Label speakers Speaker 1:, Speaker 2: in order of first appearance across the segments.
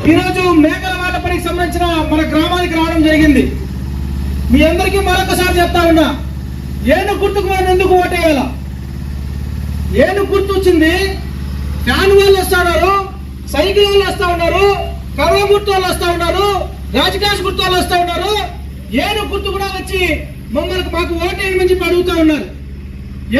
Speaker 1: ఈరోజు మేకలవాడపల్లికి సంబంధించిన మన గ్రామానికి రావడం జరిగింది. మీ అందరికీ మరొకసారి చెప్తా ఉన్నా, ఏనుగు గుర్తుకు మనం ఎందుకు ఓటేయాల? ఏనుగు గుర్తు వచ్చింది, ఫ్యాన్ వాళ్ళు వస్తా ఉన్నారు, సైకిల్ వాళ్ళు వస్తా ఉన్నారు, కర్ర గుర్తు వాళ్ళు వస్తా ఉన్నారు, రాజకాశ గుర్తు వాళ్ళు వస్తా ఉన్నారు. ఏనుగు గుర్తు కూడా వచ్చి మమ్మల్ని మాకు ఓటేయమని చెప్పి అడుగుతా ఉన్నారు.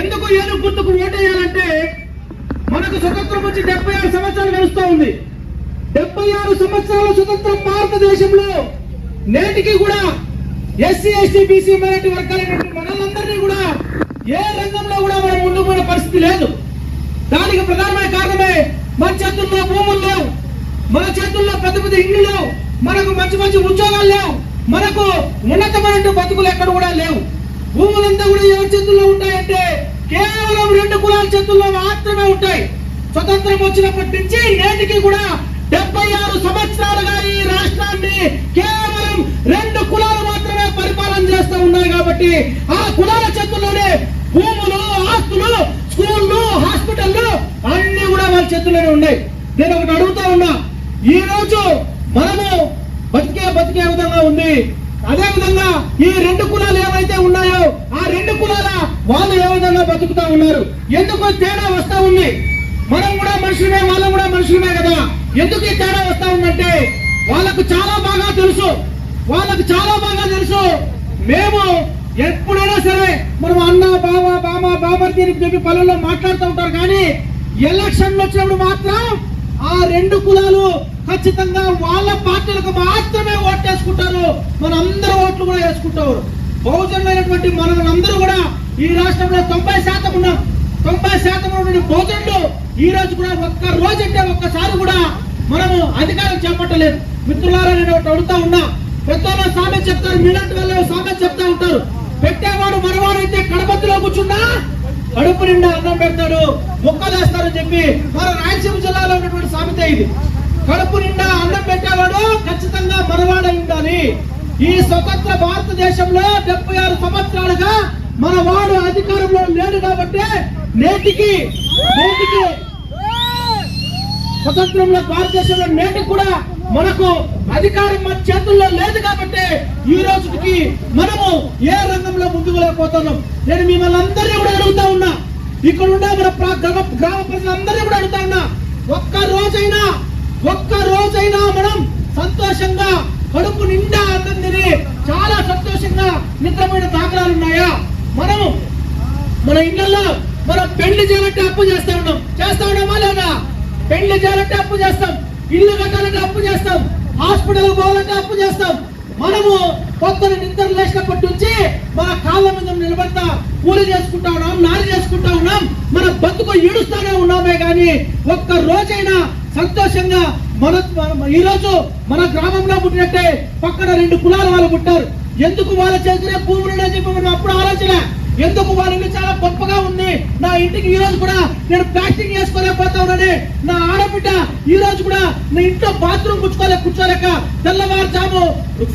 Speaker 1: ఎందుకు ఏనుగు గుర్తుకు ఓటేయాలంటే మనకు స్వతంత్రం వచ్చి 76 సంవత్సరాలు గడుస్తూ ఉంది. 76 సంవత్సరాల స్వతంత్ర భారతదేశంలో నేటికి కూడా ఎస్సీ ఎస్టీ బీసీ మైనారిటీ వర్గాలైనటువంటి మనలందరినీ కూడా ఏ రంగంలో కూడా మనం ముందుకు పోయిన పరిస్థితి లేదు. దానికి ప్రధానమైన కారణమే మన చేతుల్లో భూములు లేవు, మన చేతుల్లో పెద్ద పెద్ద ఇళ్ళు లేవు, మనకు మంచి మంచి ఉద్యోగాలు లేవు, మనకు ఉన్నతమైన బతుకులు ఎక్కడ కూడా లేవు. భూములంతా కూడా ఎవరి చేతుల్లో ఉంటాయంటే కేవలం 2 కులాల చేతుల్లో మాత్రమే ఉంటాయి. స్వతంత్రం వచ్చినప్పటి నుంచి నేటికి కూడా 76 సంవత్సరాలుగా ఈ రాష్ట్రాన్ని కేవలం 2 కులాలు మాత్రమే పరిపాలన చేస్తూ ఉన్నాయి. కాబట్టి ఆ కులాల చేతుల్లోనే భూములు, ఆస్తులు, స్కూళ్లు, హాస్పిటల్లు అన్ని కూడా వాళ్ళ చేతుల్లోనే ఉన్నాయి. నేను ఒకటి అడుగుతా ఉన్నా, ఈ రోజు మనము బతికే విధంగా ఉంది. అదే విధంగా ఈ 2 కులాలు ఏవైతే ఉన్నాయో ఆ 2 కులాల వాళ్ళు ఏ విధంగా బతుకుతా ఉన్నారు? ఎందుకు తేడా వస్తా ఉంది? మనం కూడా మనుషులమే, వాళ్ళం కూడా మనుషులమే కదా. ఎందుకు ఈ తేడా వస్తా ఉందంటే వాళ్ళకు చాలా బాగా తెలుసు. మేము ఎప్పుడైనా సరే మనం అన్న, బావ, బాబర్తి అని చెప్పి పల్లెల్లో మాట్లాడుతూ ఉంటారు. కానీ ఎలక్షన్లు వచ్చినప్పుడు మాత్రం ఆ 2 కులాలు ఖచ్చితంగా వాళ్ళ పార్టీలకు మాత్రమే ఓటేసుకుంటారు. మనందరూ ఓట్లు కూడా వేసుకుంటారు. బహుజనులైనటువంటి మనమందరూ కూడా ఈ రాష్ట్రంలో 90% ఉన్నాం. 90% ఉన్నటువంటి బహుజనులు ఈ రోజు కూడా ఒక్కసారి కూడా మనము అధికారం చేపట్టలేదు. మిత్రులారా, నేను ఒకటి అడుగుతా ఉన్నా, పెద్దలు సామెత చెప్తారు, మీలాంటి వాళ్ళు సామెత చెప్తా ఉంటారు. పెట్టేవాడు మనవాడైతే కడపతిలో కూర్చున్నా కడుపు నిండా అన్నం పెడతాడు, మొక్కలేస్తారని చెప్పి మన రాయలసీమ జిల్లాలో ఉన్నటువంటి సామెత ఇది. కడుపు నిండా అన్నం పెట్టేవాడు ఖచ్చితంగా మనవాడై ఉండాలి. ఈ స్వతంత్ర భారతదేశంలో 76 సంవత్సరాలుగా మన వాడు అధికారంలో లేడు కాబట్టి నేటికి స్వతంత్రంలో భారతదేశంలో నేటికి కూడా మనకు అధికారం మన చేతుల్లో లేదు. కాబట్టి ఈ రోజుకి మనము ఏ రంగంలో ముందుకు లేకపోతున్నాం. నేను మిమ్మల్ని అందరినీ కూడా అడుగుతా ఉన్నా, ఇక్కడ ఉన్న మన గ్రామ ప్రజలందరినీ కూడా అడుగుతా ఉన్నా, ఒక్క రోజైనా మనం సంతోషంగా కడుపు నిండా అన్నం తిని చాలా సంతోషంగా నిద్రపోయిన దాఖలాలు ఉన్నాయా? మనము మన ఇళ్లలో మనం పెళ్లి చేయాలంటే అప్పు చేస్తా ఉన్నామా లేదా? పెళ్లి చేయాలంటే అప్పు చేస్తాం, ఇల్లు కట్టాలంటే అప్పు చేస్తాం, హాస్పిటల్ పోవాలంటే అప్పు చేస్తాం. మనము పొద్దున నిద్ర లేచినప్పటి నుంచి మన కాళ్ళ మీద నిలబడతా కూలి చేసుకుంటా ఉన్నాం, నాలి చేసుకుంటా ఉన్నాం, మన బతుకు ఈడుస్తానే ఉన్నామే. కానీ ఒక్క రోజైనా సంతోషంగా ఈ రోజు మన గ్రామంలో పుట్టినట్టే పక్కన 2 కులాల వాళ్ళు పుట్టారు. ఎందుకు వాళ్ళ చేతిలో భూములు చెప్పి మనం అప్పుడు ఆలోచన ఎందుకు వాళ్ళ ఇల్లు చాలా గొప్పగా ఉంది, నా ఇంటికి ఈ రోజు కూడా నేను ప్లాస్టింగ్ వేసుకోలేకపోతా ఉన్నాను, నా ఆడబిడ్డ ఈ రోజు కూడా నా ఇంట్లో బాత్రూమ్ కూర్చోలేక తెల్లవారుజాము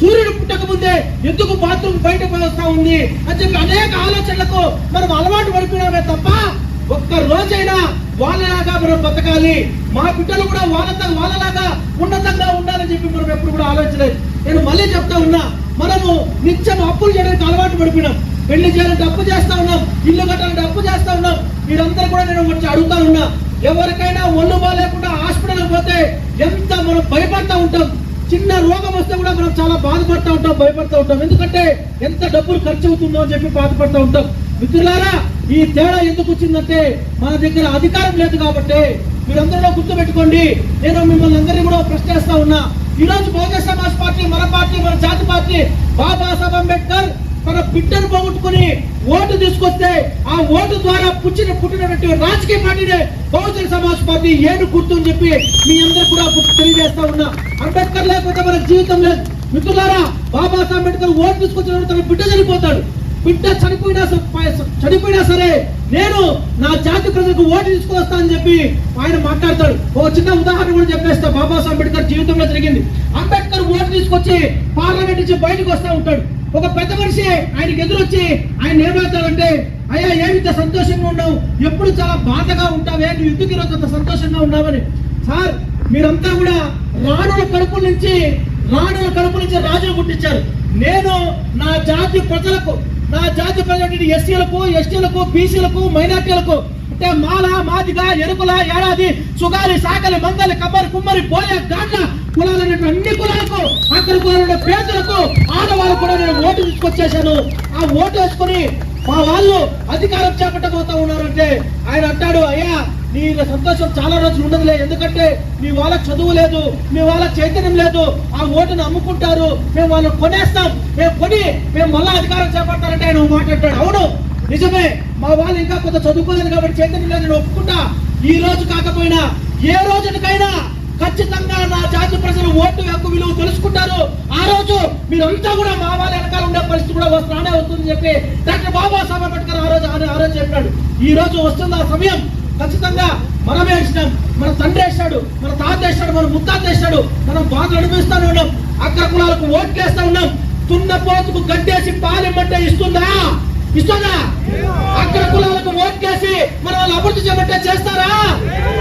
Speaker 1: సూర్యుడు పుట్టక ముందే ఎందుకు బాత్రూమ్ బయట వస్తా ఉంది అని చెప్పి అనేక ఆలోచనలకు మనం అలవాటు పడిపోయినామే తప్ప ఒక్క రోజైనా వాళ్ళలాగా మనం బతకాలి, మా బిడ్డలు కూడా వాళ్ళలాగా ఉన్నతంగా ఉండాలని చెప్పి మనం ఎప్పుడు కూడా ఆలోచించలేదు. నేను మళ్ళీ చెప్తా ఉన్నా, మనము నిత్యం అప్పులు చేయడానికి అలవాటు పడిపోయినాం. పెళ్లి చేయాలంటే అప్పు చేస్తా ఉన్నాం, ఇల్లు కట్టాలంటే అప్పు చేస్తా ఉన్నాం. మీరందరూ కూడా నేను వచ్చి అడుగుతా ఉన్నా, ఎవరికైనా ఒళ్ళు బాగాలేకుండా హాస్పిటల్కి పోతే ఎంత మనం భయపడతా ఉంటాం. చిన్న రోగం వస్తే కూడా మనం చాలా బాధపడతా ఉంటాం, భయపడతా ఉంటాం. ఎందుకంటే ఎంత డబ్బులు ఖర్చు అవుతుందో అని చెప్పి బాధపడతా ఉంటాం. మిత్రులారా, ఈ తేడా ఎందుకు వచ్చిందంటే మన దగ్గర అధికారం లేదు కాబట్టి. మీరందరూ గుర్తుపెట్టుకోండి, నేను మిమ్మల్ని అందరినీ కూడా ప్రశ్నిస్తా ఉన్నా. ఈ రోజు బహుజన సమాజ్ పార్టీ, మన జాతి పార్టీ, బాబాసాహెబ్ అంబేద్కర్ తన బిడ్డను పోగొట్టుకుని ఓటు తీసుకొస్తే ఆ ఓటు ద్వారా పుట్టినటువంటి రాజకీయ పార్టీనే బహుజన సమాజ్ పార్టీ ఏడు గుర్తు అని చెప్పి మీ అందరూ కూడా తెలియజేస్తా ఉన్నా. అంబేద్కర్ లేకపోతే మనకు జీవితం లేదు. మిత్రులారా, బాబాసాహెబ్ అంబేద్కర్ ఓటు తీసుకొచ్చిన తన బిడ్డ చనిపోతాడు. బిడ్డ చనిపోయినా సరే నేను నా జాతి ప్రజలకు ఓటు తీసుకొస్తా అని చెప్పి ఆయన మాట్లాడతాడు. ఒక చిన్న ఉదాహరణ కూడా చెప్పేస్తా. బాబాసాహెబ్ అంబేద్కర్ జీవితంలో జరిగింది. అంబేద్కర్ ఓటు తీసుకొచ్చి పార్లమెంట్ నుంచి బయటకు వస్తా ఉంటాడు. ఒక పెద్ద మనిషి ఆయనకి ఎదురొచ్చి ఆయన ఏమవుతాడంటే, అయ్యా ఏమింత సంతోషంగా ఉన్నావు, ఎప్పుడు చాలా బాధగా ఉంటావే, నువ్వు ఎందుకు ఈరోజు అంత సంతోషంగా ఉన్నావని. సార్, మీరంతా కూడా రాణుల కడుపు నుంచి రాజులు పుట్టించారు. నేను నా జాతి ప్రజలకు ఎస్టీలకు బీసీలకు మైనార్టీలకు అంటే మాల మాదిగ ఎరుకుల ఏడాది సుగాలి సాకలి మంగలి కబ్బరి కుమ్మరి పోయ గాండ్ల కులాలైన అన్ని కులాలకు అక్కడ కులాల పేదలకు ఆడవాళ్ళు కూడా నేను ఓటు తీసుకొచ్చేసాను. ఆ ఓటు వేసుకొని మా వాళ్ళు అధికారం చేపట్టబోతా ఉన్నారంటే ఆయన అంటాడు, అయ్యా నీ సంతోషం చాలా రోజులు ఉండదులే, ఎందుకంటే మీ వాళ్ళకి చదువు లేదు, మీ వాళ్ళకి చైతన్యం లేదు, ఆ ఓటును అమ్ముకుంటారు, మేము వాళ్ళని కొనేస్తాం, మేము మళ్ళా అధికారం చేపడతారంటే ఆయన మాట్లాడతాడు. అవును, నిజమే, మా వాళ్ళు ఇంకా కొంత చదువుకోలేదు కాబట్టి చైతన్యం లేదు, నేను ఒప్పుకుంటా. ఈ రోజు కాకపోయినా ఏ రోజుకైనా ఖచ్చితంగా నా జాతి ప్రజలు ఓటు యొక్క విలువ తెలుసుకుంటారు. ఆ రోజు మీరంతా కూడా మా వాళ్ళ వెనకాల ఉండే పరిస్థితి కూడా వస్తానే వస్తుందని చెప్పి డాక్టర్ బాబాసాహెబ్ అంబేద్కర్ ఆ రోజు చెప్పాడు. ఈ రోజు వస్తుంది ఆ సమయం. ఖచ్చితంగా మనమే వేసినాం, మన తండ్రి వేసాడు, మన తాత వేసాడు, మన ముత్తాత వేసాడు, మనం బాధలు అనిపిస్తానే ఉన్నాం. అగ్ర కులాలకు ఓట్లేస్తా ఉన్నాం. తున్నపోతుకు గడ్డేసి పాలిమంటే ఇస్తుందా? అగ్ర కులాలకు ఓట్లేసి మన వాళ్ళు అభివృద్ధి చేయమంటే చేస్తారా?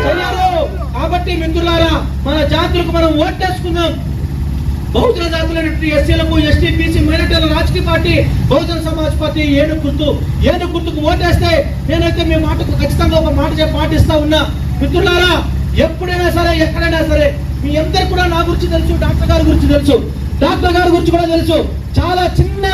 Speaker 1: చెయ్యరు. కాబట్టి మిత్రులారా, మన జాతులకు మనం ఓట్లేసుకుందాం. బహుజన జాతులైనటువంటి ఎస్సీలకు, ఎస్టీ, బీసీ, మైనార్టీల రాజకీయ పార్టీ బహుజన సమాజ్ పార్టీ ఏడు గుర్తుకు ఓటేస్తే నేనైతే మీ మాటకు ఖచ్చితంగా ఒక మాట పాటిస్తా ఉన్నా. మిత్రులారా, ఎప్పుడైనా సరే ఎక్కడైనా సరే మీ అందరు కూడా నా గురించి తెలుసు, డాక్టర్ గారి గురించి తెలుసు, డాక్టర్ గారి గురించి కూడా తెలుసు. చాలా చిన్న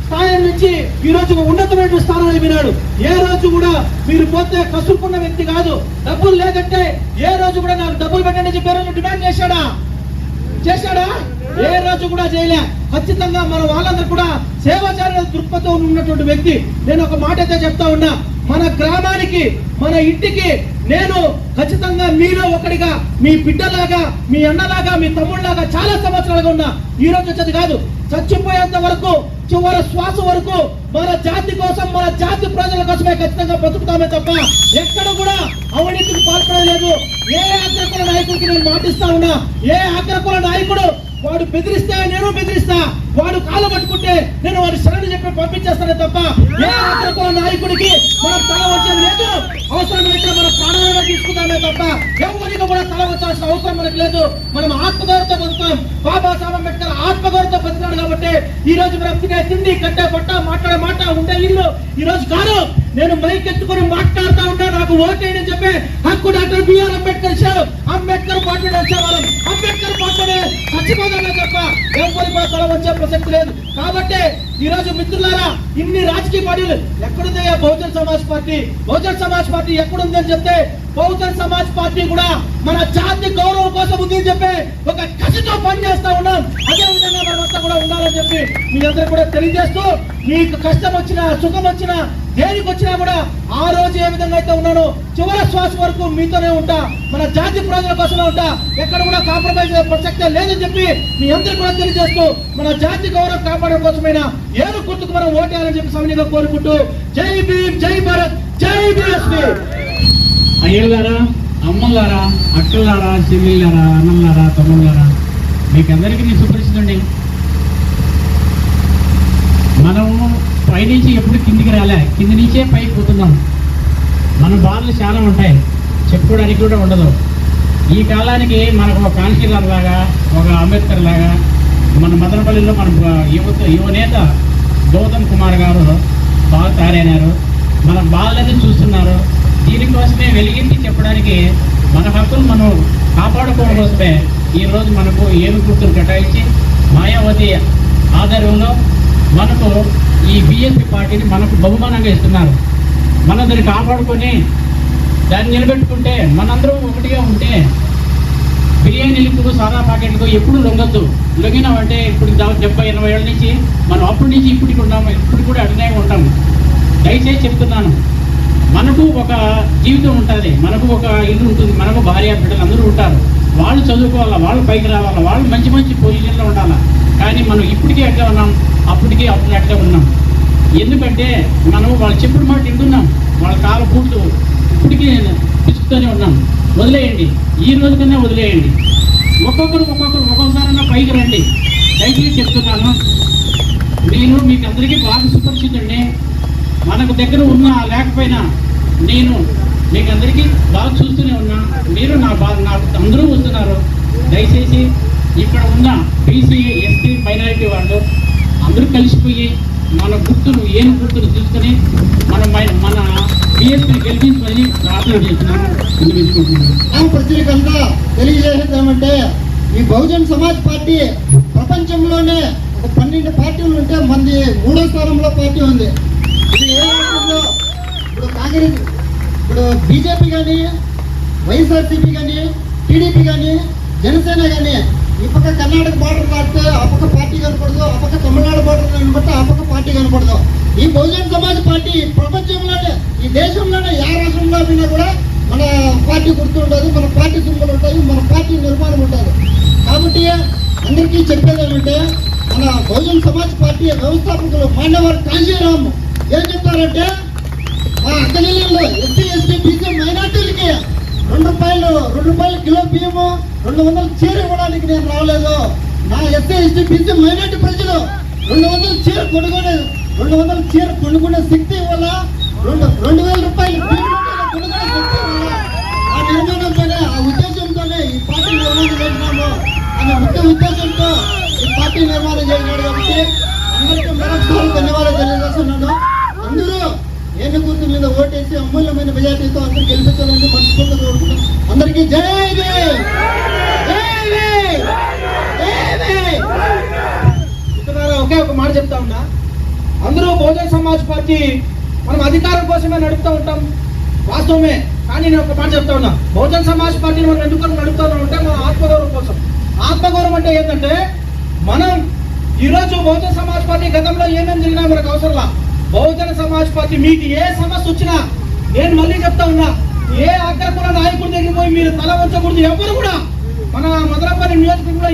Speaker 1: స్థాయి నుంచి ఈ రోజు ఉన్నతమైన స్థానాన్ని వినాడు. ఏ రోజు కూడా మీరు పోతే కసుకున్న వ్యక్తి కాదు. డబ్బులు లేదంటే ఏ రోజు కూడా నాకు డబ్బులు పెట్టండి చెప్పి రోజు డిమాండ్ చేశాడా? ఏ రోజు కూడా చేయలే. ఖచ్చితంగా మన వాళ్ళందరూ కూడా సేవాచార దృక్పథం ఉన్నటువంటి వ్యక్తి. నేను ఒక మాట అయితే చెప్తా ఉన్నా, మన గ్రామానికి, మన ఇంటికి నేను ఖచ్చితంగా మీలో ఒకటిగా, మీ బిడ్డలాగా, మీ అన్నలాగా, మీ తమ్ముళ్ళలాగా చాలా సంవత్సరాలుగా ఉన్నా. ఈ రోజు వచ్చేది కాదు, చచ్చిపోయేంత వరకు, చివరి శ్వాస వరకు మన జాతి కోసం, మన జాతి ప్రజల కోసమే ఖచ్చితంగా బతుకుతామే తప్ప ఎక్కడ కూడా అవినీతికి పాల్పడలేదు. ఏ అగ్రకుల నాయకుడికి నేను మాటిస్తా ఉన్నా, ఏ అగ్రకుల నాయకుడు వాడు బెదిరిస్తే నేను బెదిరిస్తా, వాడు కాలు పట్టుకుంటే నేను వాడు శరణి చెప్పి పంపించేస్తానే తప్ప ఏ అగ్రకుల నాయకుడికి మనం తల వచ్చేది లేదు. అవసరమైతే మన ప్రాణాలను తీసుకుంటామే తప్ప ఎవరికి కూడా తల వచ్చాల్సిన అవసరం మనకు లేదు. మనం ఆత్మగౌరవంతో బతుకుతాం. బాబాసాహెబ్ అంబేద్కర్ ఆత్మగౌరవంతో బతికాడు కాబట్టి ఈ రోజు మనం తినే తిండి, కట్టే బట్ట, మాట్లాడే మాట, ఉండే ఇల్లు ఈ రోజు కాదు. నేను మైక్ ఎత్తుకొని మాట్లాడుతా ఉంటా, నాకు ఓటేయని చెప్పి హక్కు డాక్టర్ బిఆర్ అంబేద్కర్ ఇచ్చారు. అంబేద్కర్ మాట్లాడే వచ్చేవాళ్ళం, అంబేద్కర్ మాట్లాడే చచ్చిపోదానే తప్ప ఎవరికి కూడా తల వచ్చే ప్రసక్తి లేదు. కాబట్టి ఈ రోజు మిత్రులారా, ఇన్ని రాజకీయ పార్టీలు ఎక్కడుందయ్యా బహుజన సమాజ్ పార్టీ? బహుజన సమాజ్ పార్టీ ఎక్కడుంది అని చెప్తే బహుజన్ సమాజ్ పార్టీ కూడా మన జాతి గౌరవం కోసం ఉందని చెప్పి ఒక కసితో పనిచేస్తా ఉన్నాం. అదే విధంగా మనమంతా కూడా ఉండాలని చెప్పి మీ అందరూ కూడా తెలియజేస్తూ, మీకు కష్టం వచ్చినా సుఖం వచ్చినా దేనికి వచ్చినా కూడా ఆ రోజు ఏ విధంగా అయితే ఉన్నానో చివరి శ్వాస వరకు మీతోనే ఉంటా, మన జాతి ప్రజల కోసమే ఉంటా, ఎక్కడ కూడా కాంప్రమైజ్ అయ్యే ప్రసక్తే లేదని చెప్పి మీ అందరూ కూడా తెలియజేస్తూ, మన జాతి గౌరవం కాపాడడం కోసమైనా ఏడు గుర్తుకు మనం ఓటేయాలని చెప్పి సమయంగా కోరుకుంటూ, జై భీమ్, జై భారత్, జై బీఎస్పీ.
Speaker 2: అయ్యలారా, అమ్మలారా, అక్కలారా, చెల్లెళ్ళారా, అన్నలారా, తమ్ముళ్ళారా, మీకందరికీ నేను సుపరిచితండి. మనము పైనుంచి ఎప్పుడు కిందికి రాలే, కింది నుంచే పైకి పోతున్నాం. మన బాధలు చాలా ఉంటాయి, చెప్పుకోవడానికి కూడా ఉండదు. ఈ కాలానికి మనకు ఒక కాన్షీరామ్ లాగా, ఒక అంబేద్కర్ లాగా, మన మదనపల్లిలో మన యువనేత గౌతమ్ కుమార్ గారు బాగా తయారైనారు. మన బాధలన్నీ చూస్తున్నారు. దీనికోసమే వెలిగించి చెప్పడానికి, మన హక్కులు మనం కాపాడుకోవడం కోసమే ఈరోజు మనకు ఏమి గుర్తులు కేటాయించి మాయావతి ఆధ్వర్యంలో మనకు ఈ బీఎస్పీ పార్టీని మనకు బహుమానంగా ఇస్తున్నారు. మనం దాన్ని కాపాడుకొని దాన్ని నిలబెట్టుకుంటే, మనందరం ఒకటిగా ఉంటే, బిర్యానీలకు సాదా ప్యాకెట్లకు ఎప్పుడు లొంగద్దు. లొంగినామంటే ఇప్పుడు 70-80 ఏళ్ళ నుంచి మనం అప్పటి నుంచి ఇప్పటికి ఉన్నాము, ఇప్పుడు కూడా అడిగే ఉంటాము. దయచేసి చెప్తున్నాను, మనకు ఒక జీవితం ఉంటుంది, మనకు ఒక ఇల్లు ఉంటుంది, మనకు భార్య బిడ్డలు అందరూ ఉంటారు. వాళ్ళు చదువుకోవాలా, వాళ్ళు పైకి రావాలా, వాళ్ళు మంచి మంచి పొజిషన్లో ఉండాలా. కానీ మనం ఇప్పటికీ అట్లా ఉన్నాం, అప్పటికీ అప్పుడు అట్లా ఉన్నాం. ఎందుకంటే మనం వాళ్ళు చెప్పుడు మాట వింటున్నాం, వాళ్ళ కాల పూర్తి ఇప్పటికీ పిచ్చుతూనే ఉన్నాం. వదిలేయండి, ఈ రోజు కన్నా వదిలేయండి. ఒక్కొక్కసారైనా పైకి రండి. దయచేసి చెప్తున్నాను, నేను మీకు అందరికీ బాగా సుపరిచితండి. మనకు దగ్గర ఉన్నా లేకపోయినా నేను మీకు అందరికీ బాగా చూస్తూనే ఉన్నా. మీరు నాకు అందరూ వస్తున్నారు. దయచేసి ఇక్కడ ఉన్న బీసీ, ఎస్టీ, మైనారిటీ వాళ్ళు అందరూ కలిసిపోయి మన గుర్తులు గుర్తులు తీసుకొని మన బీఎస్పీ గెలిపించుకొని ప్రార్థన చేస్తున్నాను.
Speaker 3: ప్రజలకంతా తెలియజేసేది ఏమంటే, ఈ బహుజన్ సమాజ్ పార్టీ ప్రపంచంలోనే ఒక 12 పార్టీలు ఉంటే మంది 3వ స్థానంలో పార్టీ ఉంది. ఇది ఏ రాష్ట్రంలో ఇప్పుడు కాంగ్రెస్, ఇప్పుడు బీజేపీ కానీ, వైఎస్ఆర్సీపీ కానీ, టీడీపీ కానీ, జనసేన కానీ, ఈ పక్క కర్ణాటక బార్డర్ దాటితే ఆ పక్క పార్టీ కనపడదు, ఆ పక్క తమిళనాడు బార్డర్ కనబడితే ఆ పక్క పార్టీ కనపడదు. ఈ బహుజన్ సమాజ్ పార్టీ ప్రపంచంలోనే, ఈ దేశంలోనే ఏ రాష్ట్రంలో అయినా కూడా మన పార్టీ గుర్తు ఉంటుంది, మన పార్టీ సింబల్ ఉంటాయి, మన పార్టీ నిర్మాణం ఉంటుంది. కాబట్టి అందరికీ చెప్పేది ఏమంటే, మన బహుజన్ సమాజ్ పార్టీ వ్యవస్థాపకులు మాన్యవర్ కాంశీరామ్ ఏం చెప్తారంటే, మా అక్కజల్లలో ఎస్సీ, ఎస్టీ, బీసీ మైనార్టీలకి ₹2 కిలో బియ్యము, 200 చీర ఇవ్వడానికి నేను రాలేదు. నా ఎస్సీ, ఎస్టీ, బీసీ మైనార్టీ ప్రజలు 200 చీర కొనుక్కునే శక్తి ఇవ్వాల, ₹2,000 కొనుక్కునే శక్తి ఇవ్వాల. ఆ నిర్మాణంతోనే, ఆ ఉద్దేశంతోనే ఈ పార్టీ నిర్మాణం చేసినాము అనే ముఖ్య ఉద్దేశంతో ఈ పార్టీ నిర్మాణం చేసినాడు. కాబట్టి అందరికీ మరొకసారి ధన్యవాదాలు తెలియజేస్తున్నాను. అందరూ ఏమి గుర్తు మీద ఓటేసి అమూల్యమైన మెజార్టీతో అందరూ గెలిపించాలని మనస్ఫూర్తిగా కోరుకుంటున్నాం. అందరికీ జై భీమ్, జై భీమ్, జై భీమ్.
Speaker 1: ఒకే ఒక మాట చెప్తా ఉన్నా, అందరూ బహుజన్ సమాజ్ పార్టీ మనం అధికారం కోసమే నడుపుతూ ఉంటాం, వాస్తవమే. కానీ నేను ఒక మాట చెప్తా ఉన్నా, బహుజన్ సమాజ్ పార్టీని మనం ఎందుకు నడుపుతా ఉంటే మన ఆత్మగౌరవం కోసం. ఆత్మగౌరవం అంటే ఏంటంటే, మనం ఈరోజు బహుజన్ సమాజ్ పార్టీ గతంలో ఏమేమి జరిగినా మనకు అవసరంలా. బహుజన సమాజ్ పార్టీ మీకు ఏ సమస్య వచ్చినా, నేను మళ్ళీ చెప్తా ఉన్నా, ఏ అగ్రకుల నాయకుడి దగ్గర పోయి మీరు తల వంచకూడదు. ఎవరు కూడా మన మదనపల్లి నియోజకవర్గంలో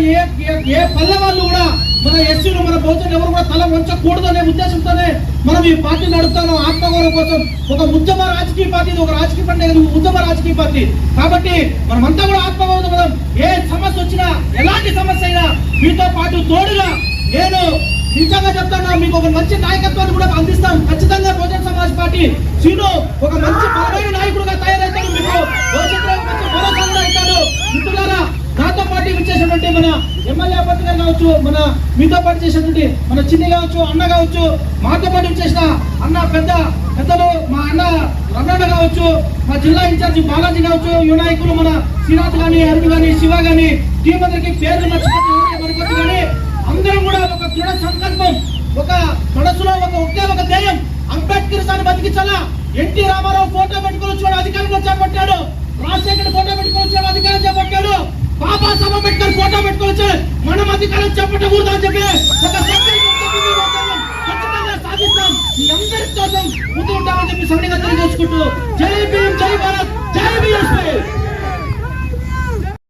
Speaker 1: ఏ పల్లె వాళ్ళు కూడా మన ఎస్సీలు, మన బహుజనులు ఎవరు కూడా తల వంచకూడదు అనే ఉద్దేశంతోనే మనం ఈ పార్టీ నడుపుతాను. ఆత్మగౌరవం కోసం ఒక ఉద్యమ రాజకీయ పార్టీ, ఒక రాజకీయ పార్టీ, ఉద్యమ రాజకీయ పార్టీ. కాబట్టి మనమంతా కూడా ఆత్మగౌరవం, ఏ సమస్య వచ్చినా, ఎలాంటి సమస్య అయినా మీతో పాటు తోడుగా నేను నిజంగా చెప్తాను, మీకు ఒక మంచి నాయకత్వాన్ని కూడా అందిస్తాం. ఖచ్చితంగా బహుజన్ సమాజ్ పార్టీ సీను ఒక మంచి బలమైన నాయకుడుగా తయారవుతాడు. మీకు భవిష్యత్తులో మంచి భరోసా అవుతాడు. మిత్రులారా, నాతో పాటు విచ్చేసినటువంటి మన ఎమ్మెల్యే అభ్యర్థి గారు కావచ్చు, మన మీతో పాటు చేసినటువంటి మన చిన్ని కావచ్చు, అన్న కావచ్చు, మాతో పాటు విచ్చేసిన అన్న పెద్దలు మా అన్న రమణ కావచ్చు, మా జిల్లా ఇన్ఛార్జి బాలాజీ కావచ్చు, యువ నాయకులు మన శ్రీనాథ్ గాని, అరుణ్ గాని, శివ గాని, టీం అందరికి పేర్లు మర్చిపోతే కానీ అందరం కూడా ఒక దృఢ సంకల్పం, ఒక మనసులో ఒకే ఒక ధ్యేయం, అంబేద్కర్ సార్ బతికించాలా. ఎన్టీ రామారావు ఫోటో పెట్టుకుని చూడ అధికారంలో చేపట్టాడు. రాజశేఖర్ ఫోటో పెట్టుకోవచ్చు అధికారం చేపట్టాడు, బాబాసాహెబ్ అంబేద్కర్ ఫోటో పెట్టుకోవచ్చు, మనం అధికారం చేపట్టకూడదు అని చెప్పి ఒక ఖచ్చితంగా సాధిస్తాం. మీ అందరి కోసం ముందు ఉంటామని చెప్పి సవినీగా తెలియజేసుకుంటూ జై భీమ్, జై భారత్, జై బీఎస్పీ.